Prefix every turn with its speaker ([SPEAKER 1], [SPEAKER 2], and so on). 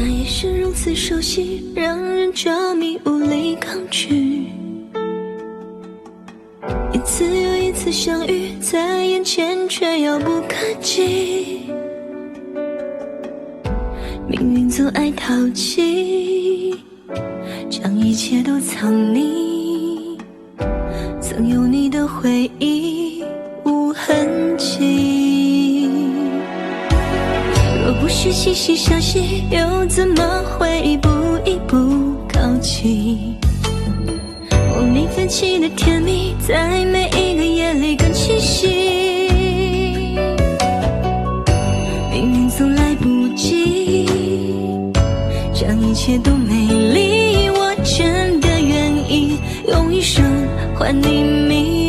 [SPEAKER 1] 那夜是如此熟悉，让人着迷无力抗拒。一次又一次相遇在眼前，却遥不可及。命运总爱淘气，将一切都藏匿。曾有你的回忆无痕迹，若不是息息相惜，又怎么会一步一步靠近？莫名泛起的甜蜜，在每一个夜里更清晰。命运总来不及，让一切都美丽。我真的愿意用一生还你明。